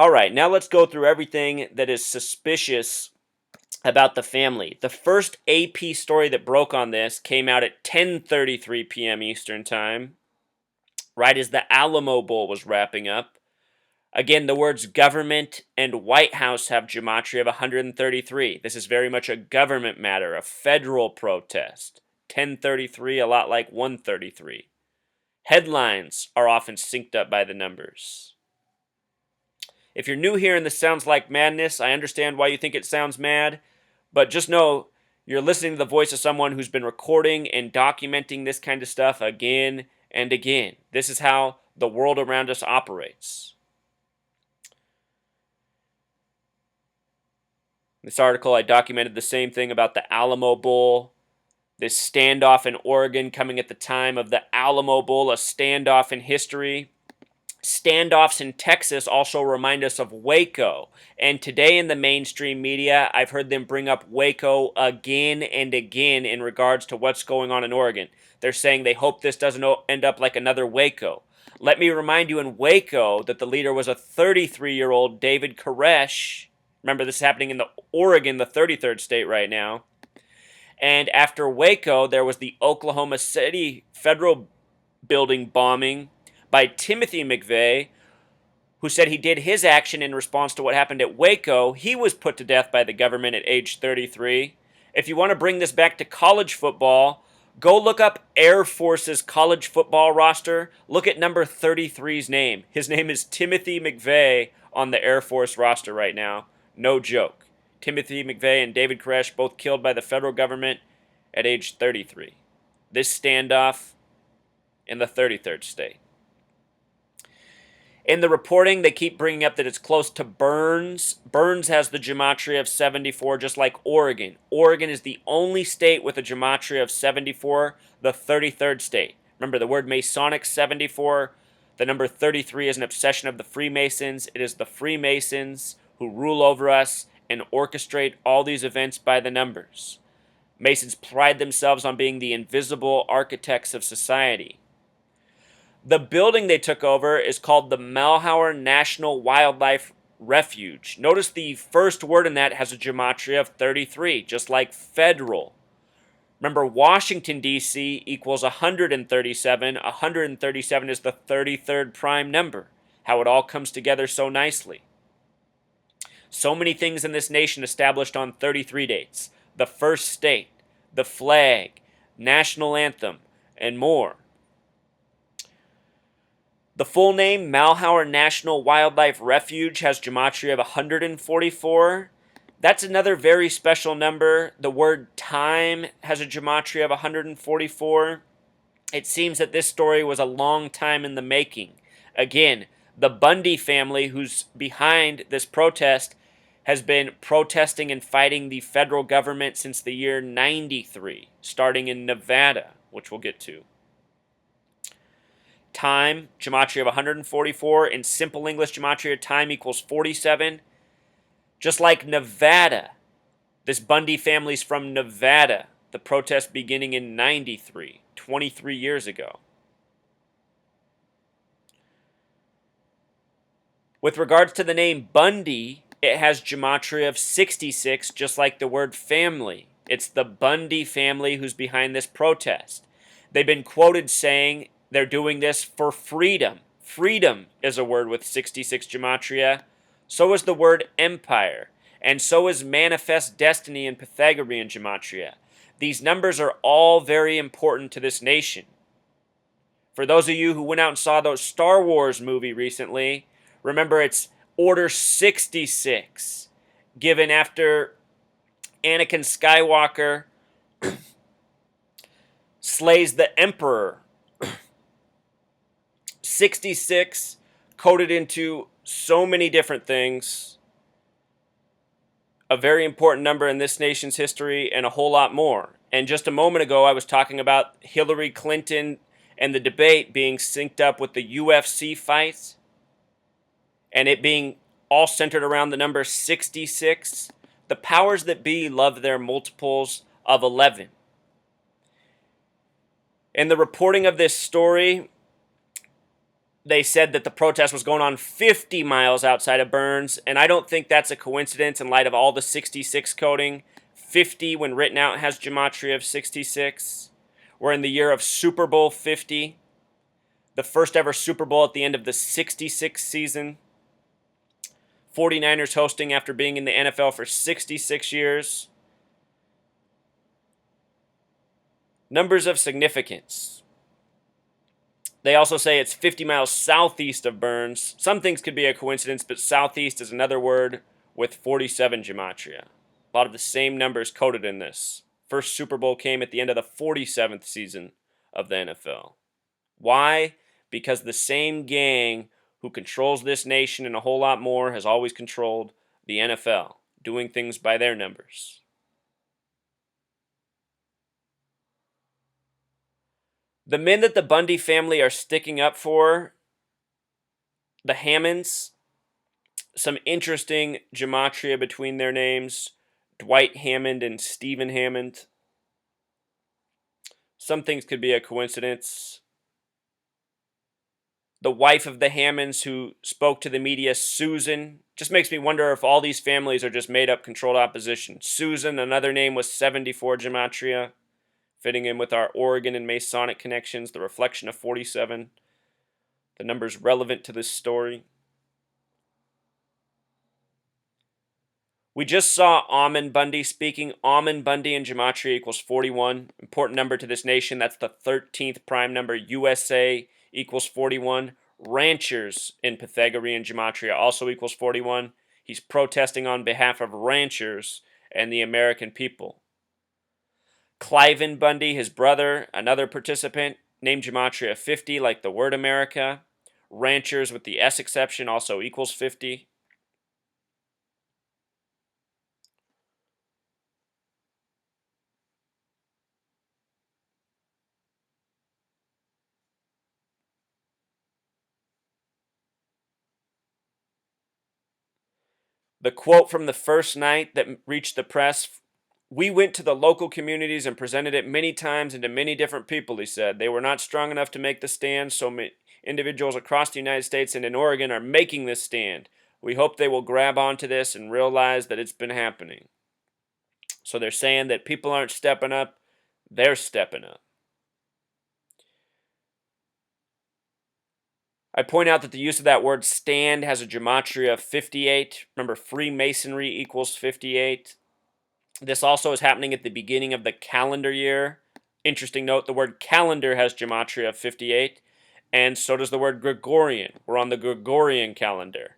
All right, now let's go through everything that is suspicious about the family. The first AP story that broke on this came out at 10:33 p.m. Eastern Time, right as the Alamo Bowl was wrapping up. Again, the words government and White House have gematria of 133. This is very much a government matter, a federal protest. 1033, a lot like 133. Headlines are often synced up by the numbers. If you're new here and this sounds like madness, I understand why you think it sounds mad, but just know you're listening to the voice of someone who's been recording and documenting this kind of stuff again and again. This is how the world around us operates. In this article, I documented the same thing about the Alamo Bowl, this standoff in Oregon coming at the time of the Alamo Bowl, a standoff in history. Standoffs in Texas also remind us of Waco. And today in the mainstream media, I've heard them bring up Waco again and again in regards to what's going on in Oregon. They're saying they hope this doesn't end up like another Waco. Let me remind you in Waco that the leader was a 33-year-old David Koresh. Remember, this is happening in Oregon, the 33rd state right now. And after Waco, there was the Oklahoma City federal building bombing by Timothy McVeigh, who said he did his action in response to what happened at Waco. He was put to death by the government at age 33. If you want to bring this back to college football, go look up Air Force's college football roster. Look at number 33's name. His name is Timothy McVeigh on the Air Force roster right now. No joke. Timothy McVeigh and David Koresh both killed by the federal government at age 33. This standoff in the 33rd state. In the reporting, they keep bringing up that it's close to Burns. Burns has the gematria of 74, just like Oregon. Oregon is the only state with a gematria of 74, the 33rd state. Remember, the word Masonic 74, the number 33 is an obsession of the Freemasons. It is the Freemasons who rule over us and orchestrate all these events by the numbers. Masons pride themselves on being the invisible architects of society. The building they took over is called the Malheur National Wildlife Refuge. Notice the first word in that has a gematria of 33, just like federal. Remember, Washington, D.C. equals 137. 137 is the 33rd prime number. How it all comes together so nicely. So many things in this nation established on 33 dates. The first state, the flag, national anthem, and more. The full name, Malheur National Wildlife Refuge, has gematria of 144. That's another very special number. The word time has a gematria of 144. It seems that this story was a long time in the making. Again, the Bundy family, who's behind this protest, has been protesting and fighting the federal government since the year 93, starting in Nevada, which we'll get to. Time, gematria of 144. In simple English gematria, time equals 47. Just like Nevada, this Bundy family's from Nevada. The protest beginning in 93, 23 years ago. With regards to the name Bundy, it has gematria of 66, just like the word family. It's the Bundy family who's behind this protest. They've been quoted saying they're doing this for freedom. Freedom is a word with 66 gematria. So is the word empire. And so is manifest destiny in Pythagorean gematria. These numbers are all very important to this nation. For those of you who went out and saw the Star Wars movie recently, remember it's Order 66, given after Anakin Skywalker slays the Emperor. 66 coded into so many different things. A very important number in this nation's history and a whole lot more. And just a moment ago, I was talking about Hillary Clinton and the debate being synced up with the UFC fights and it being all centered around the number 66. The powers that be love their multiples of 11. In the reporting of this story, they said that the protest was going on 50 miles outside of Burns, and I don't think that's a coincidence in light of all the 66 coding. 50, when written out, has gematria of 66. We're in the year of Super Bowl 50, the first ever Super Bowl at the end of the 66 season. 49ers hosting after being in the NFL for 66 years. Numbers of significance. They also say it's 50 miles southeast of Burns. Some things could be a coincidence, but southeast is another word with 47 gematria. A lot of the same numbers coded in this. First Super Bowl came at the end of the 47th season of the NFL. Why? Because the same gang who controls this nation and a whole lot more has always controlled the NFL, doing things by their numbers. The men that the Bundy family are sticking up for, the Hammonds, some interesting gematria between their names. Dwight Hammond and Stephen Hammond. Some things could be a coincidence. The wife of the Hammonds who spoke to the media, Susan, just makes me wonder if all these families are just made up controlled opposition. Susan, another name, was 74 gematria, fitting in with our Oregon and Masonic connections, the reflection of 47. The numbers relevant to this story. We just saw Almond Bundy speaking. Almond Bundy in gematria equals 41. Important number to this nation. That's the 13th prime number. USA equals 41. Ranchers in Pythagorean gematria also equals 41. He's protesting on behalf of ranchers and the American people. Cliven Bundy, his brother, another participant, named gematria 50, like the word America. Ranchers with the S exception also equals 50. The quote from the first night that reached the press: "We went to the local communities and presented it many times and to many different people," he said. "They were not strong enough to make the stand, so many individuals across the United States and in Oregon are making this stand. We hope they will grab onto this and realize that it's been happening." So they're saying that people aren't stepping up, they're stepping up. I point out that the use of that word stand has a gematria of 58. Remember, Freemasonry equals 58. This also is happening at the beginning of the calendar year. Interesting note, the word calendar has gematria of 58, and so does the word Gregorian. We're on the Gregorian calendar.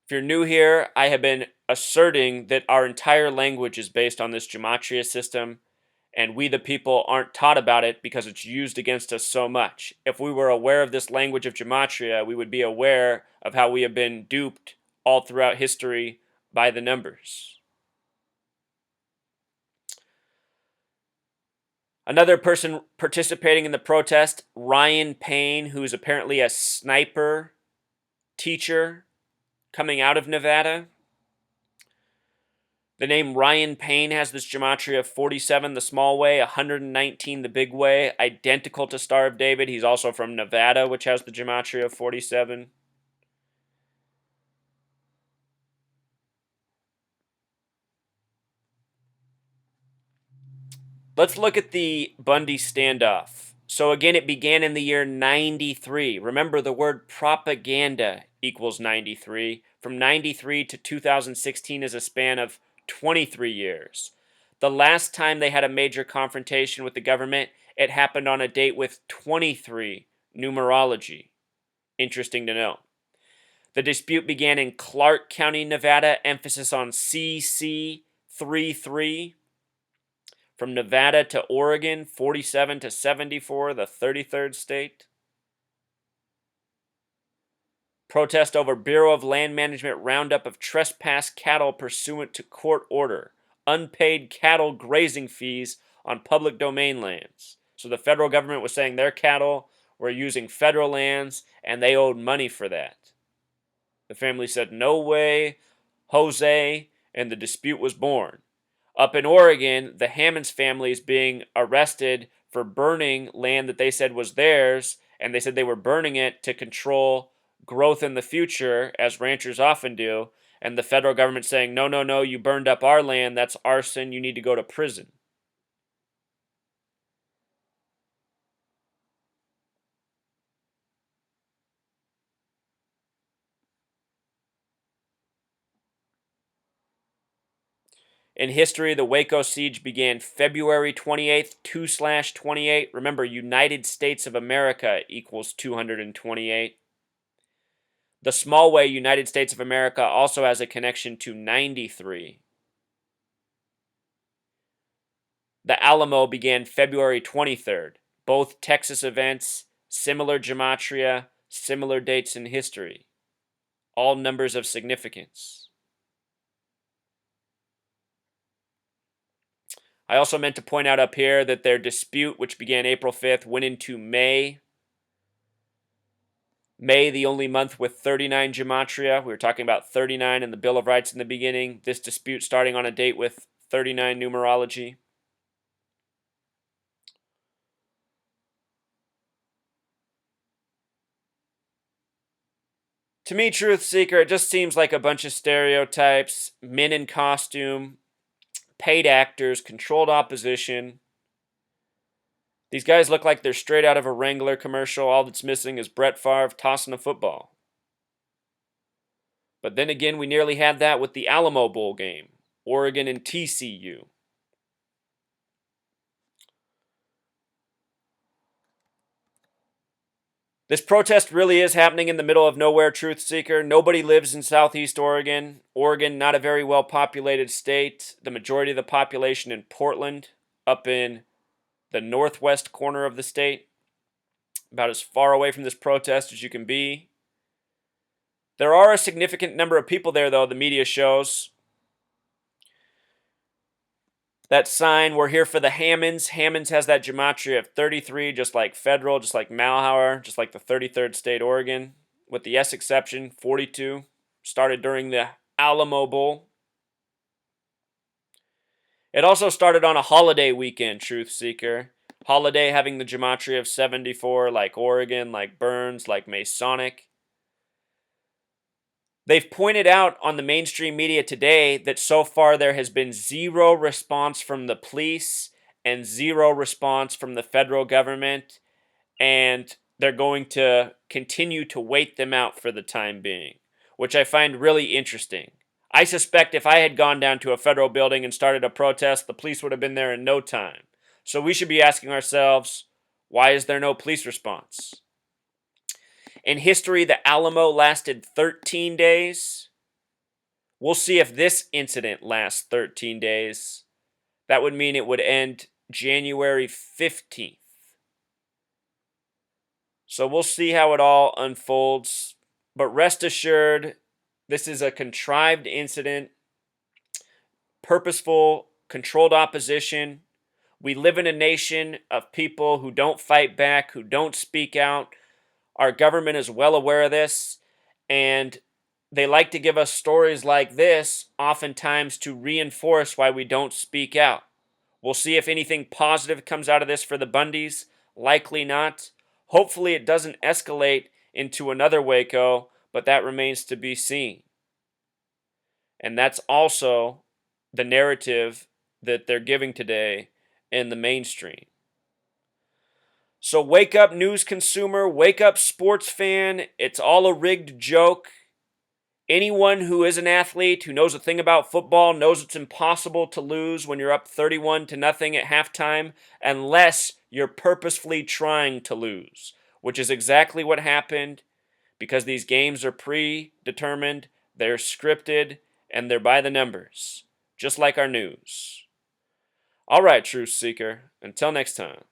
If you're new here, I have been asserting that our entire language is based on this gematria system, and we the people aren't taught about it because it's used against us so much. If we were aware of this language of gematria, we would be aware of how we have been duped all throughout history by the numbers. Another person participating in the protest, Ryan Payne, who is apparently a sniper teacher coming out of Nevada. The name Ryan Payne has this gematria of 47 the small way, 119 the big way, identical to Star of David. He's also from Nevada, which has the gematria of 47. Let's look at the Bundy Standoff. So again, it began in the year 93. Remember, the word propaganda equals 93. From 93 to 2016 is a span of 23 years. The last time they had a major confrontation with the government, it happened on a date with 23 numerology. Interesting to know. The dispute began in Clark County, Nevada, emphasis on CC33. From Nevada to Oregon, 47 to 74, the 33rd state. Protest over Bureau of Land Management roundup of trespass cattle pursuant to court order. Unpaid cattle grazing fees on public domain lands. So the federal government was saying their cattle were using federal lands and they owed money for that. The family said, "No way, Jose," and the dispute was born. Up in Oregon, the Hammonds family is being arrested for burning land that they said was theirs, and they said they were burning it to control growth in the future, as ranchers often do, and the federal government saying, no, no, no, you burned up our land, that's arson, you need to go to prison. In history, the Waco siege began February 28th, 2/28. Remember, United States of America equals 228. The small way United States of America also has a connection to 93. The Alamo began February 23rd. Both Texas events, similar gematria, similar dates in history. All numbers of significance. I also meant to point out up here that their dispute, which began April 5th, went into May. May, the only month with 39 gematria. We were talking about 39 in the Bill of Rights in the beginning. This dispute starting on a date with 39 numerology. To me, Truth Seeker, it just seems like a bunch of stereotypes, men in costume, paid actors, controlled opposition. These guys look like they're straight out of a Wrangler commercial. All that's missing is Brett Favre tossing a football. But then again, we nearly had that with the Alamo Bowl game, Oregon and TCU. This protest really is happening in the middle of nowhere, Truth Seeker. Nobody lives in Southeast Oregon. Oregon, not a very well populated state. The majority of the population in Portland, up in the northwest corner of the state. About as far away from this protest as you can be. There are a significant number of people there, though, the media shows. That sign, we're here for the Hammonds. Hammonds has that gematria of 33, just like Federal, just like Malhauer, just like the 33rd state, Oregon. With the S exception, 42. Started during the Alamo Bowl. It also started on a holiday weekend, Truth Seeker. Holiday having the gematria of 74, like Oregon, like Burns, like Masonic. They've pointed out on the mainstream media today that so far there has been zero response from the police and zero response from the federal government, and they're going to continue to wait them out for the time being, which I find really interesting. I suspect if I had gone down to a federal building and started a protest, the police would have been there in no time. So we should be asking ourselves, why is there no police response? In history, the Alamo lasted 13 days. We'll see if this incident lasts 13 days. That would mean it would end January 15th. So we'll see how it all unfolds. But rest assured, this is a contrived incident, purposeful, controlled opposition. We live in a nation of people who don't fight back, who don't speak out. Our government is well aware of this, and they like to give us stories like this, oftentimes to reinforce why we don't speak out. We'll see if anything positive comes out of this for the Bundys. Likely not. Hopefully it doesn't escalate into another Waco, but that remains to be seen. And that's also the narrative that they're giving today in the mainstream. So wake up, news consumer. Wake up, sports fan. It's all a rigged joke. Anyone who is an athlete, who knows a thing about football, knows it's impossible to lose when you're up 31-0 at halftime, unless you're purposefully trying to lose, which is exactly what happened, because these games are predetermined, they're scripted, and they're by the numbers, just like our news. All right, Truth Seeker. Until next time.